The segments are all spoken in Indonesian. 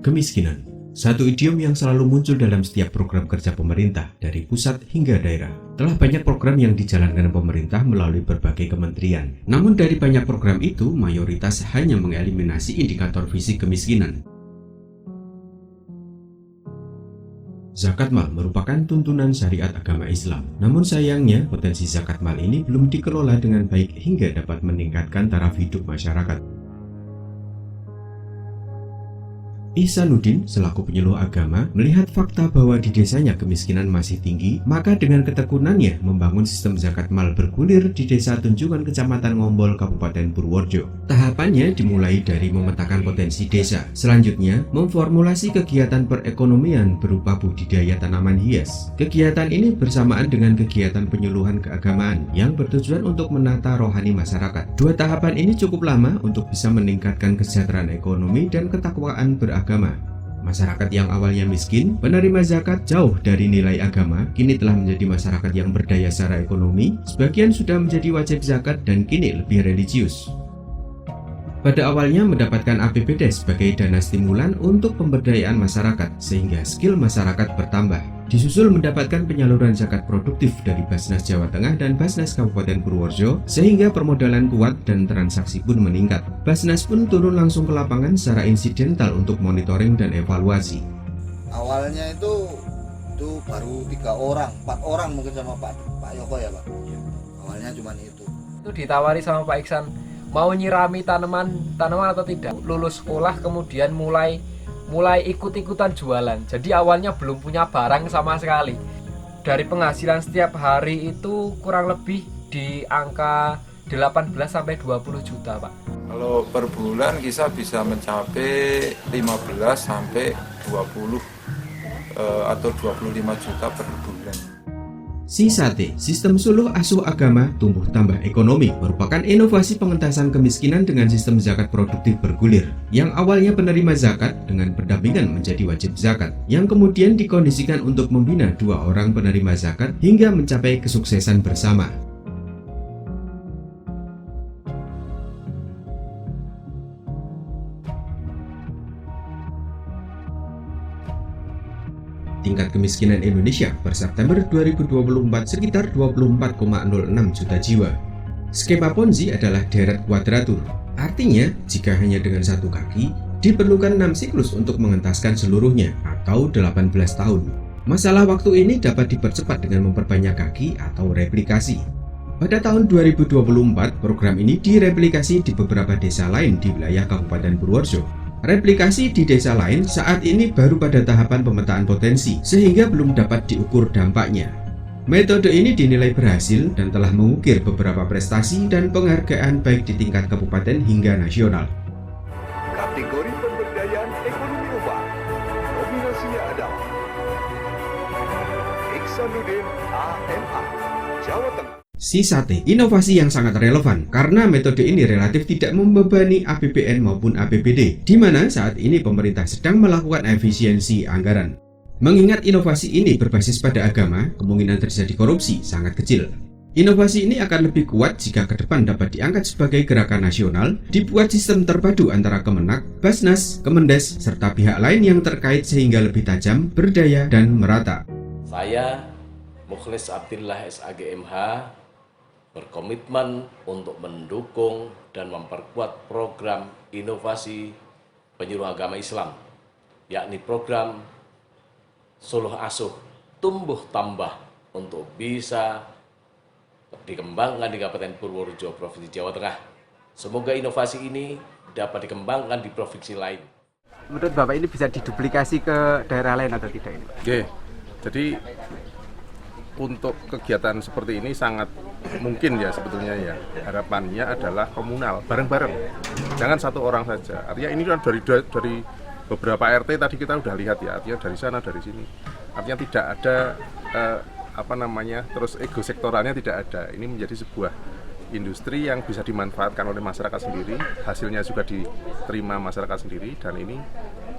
Kemiskinan, satu idiom yang selalu muncul dalam setiap program kerja pemerintah dari pusat hingga daerah. Telah banyak program yang dijalankan pemerintah melalui berbagai kementerian. Namun dari banyak program itu, mayoritas hanya mengeliminasi indikator fisik kemiskinan. Zakat mal merupakan tuntunan syariat agama Islam. Namun sayangnya, potensi zakat mal ini belum dikelola dengan baik hingga dapat meningkatkan taraf hidup masyarakat. Ihsanuddin selaku penyuluh agama melihat fakta bahwa di desanya kemiskinan masih tinggi, maka dengan ketekunannya membangun sistem zakat mal bergulir di desa Tunjungan Kecamatan Ngombol Kabupaten Purworejo. Tahapannya dimulai dari memetakan potensi desa, selanjutnya memformulasi kegiatan perekonomian berupa budidaya tanaman hias. Kegiatan ini bersamaan dengan kegiatan penyuluhan keagamaan yang bertujuan untuk menata rohani masyarakat. Dua tahapan ini cukup lama untuk bisa meningkatkan kesejahteraan ekonomi dan ketakwaan beragama. Masyarakat yang awalnya miskin, penerima zakat jauh dari nilai agama, kini telah menjadi masyarakat yang berdaya secara ekonomi, sebagian sudah menjadi wajib zakat dan kini lebih religius. Pada awalnya mendapatkan APBD sebagai dana stimulan untuk pemberdayaan masyarakat, sehingga skill masyarakat bertambah. Disusul mendapatkan penyaluran zakat produktif dari Basnas Jawa Tengah dan Basnas Kabupaten Purworejo, sehingga permodalan kuat dan transaksi pun meningkat. Basnas pun turun langsung ke lapangan secara insidental untuk monitoring dan evaluasi. Awalnya itu baru 4 orang mungkin sama Pak Yoko ya Pak. Awalnya cuma itu. Itu ditawari sama Pak Iksan, mau nyirami tanaman atau tidak. Lulus sekolah kemudian mulai ikut-ikutan jualan. Jadi awalnya belum punya barang sama sekali. Dari penghasilan setiap hari itu kurang lebih di angka 18 sampai 20 juta, Pak. Kalau per bulan kita bisa mencapai 15 sampai 20 atau 25 juta per bulan. Sisate, sistem suluh asuh agama tumbuh tambah ekonomi, merupakan inovasi pengentasan kemiskinan dengan sistem zakat produktif bergulir, yang awalnya penerima zakat dengan berdampingan menjadi wajib zakat, yang kemudian dikondisikan untuk membina 2 orang penerima zakat hingga mencapai kesuksesan bersama. Tingkat kemiskinan Indonesia per September 2024 sekitar 24,06 juta jiwa. Skema Ponzi adalah deret kuadratur. Artinya, jika hanya dengan satu kaki, diperlukan 6 siklus untuk mengentaskan seluruhnya, atau 18 tahun. Masalah waktu ini dapat dipercepat dengan memperbanyak kaki atau replikasi. Pada tahun 2024, program ini direplikasi di beberapa desa lain di wilayah Kabupaten Purworejo. Replikasi di desa lain saat ini baru pada tahapan pemetaan potensi, sehingga belum dapat diukur dampaknya. Metode ini dinilai berhasil dan telah mengukir beberapa prestasi dan penghargaan baik di tingkat kabupaten hingga nasional. Kategori pemberdayaan ekonomi urban, nominasinya adalah Ihsanuddin AMA, Jawa Tengah. Sisate, inovasi yang sangat relevan karena metode ini relatif tidak membebani APBN maupun APBD, di mana saat ini pemerintah sedang melakukan efisiensi anggaran. Mengingat inovasi ini berbasis pada agama, kemungkinan terjadi korupsi sangat kecil. Inovasi ini akan lebih kuat jika ke depan dapat diangkat sebagai gerakan nasional, dibuat sistem terpadu antara Kemenak, Basnas, Kemendes, serta pihak lain yang terkait sehingga lebih tajam, berdaya, dan merata. Saya, Mukhlis Abdillah SAGMH, berkomitmen untuk mendukung dan memperkuat program inovasi penyuluh agama Islam, yakni program Suluh Asuh Tumbuh Tambah untuk bisa dikembangkan di Kabupaten Purworejo, Provinsi Jawa Tengah. Semoga inovasi ini dapat dikembangkan di provinsi lain. Menurut Bapak ini bisa diduplikasi ke daerah lain atau tidak ini? Oke, jadi untuk kegiatan seperti ini sangat mungkin ya sebetulnya ya. Harapannya adalah komunal, bareng-bareng. Jangan satu orang saja. Artinya ini kan dari beberapa RT tadi kita udah lihat ya, artinya dari sana, dari sini. Artinya tidak ada terus ego sektoralnya tidak ada. Ini menjadi sebuah industri yang bisa dimanfaatkan oleh masyarakat sendiri, hasilnya juga diterima masyarakat sendiri, dan ini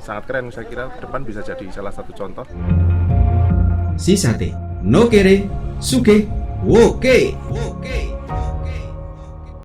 sangat keren. Saya kira ke depan bisa jadi salah satu contoh. Sisate, no kere, suke, woke.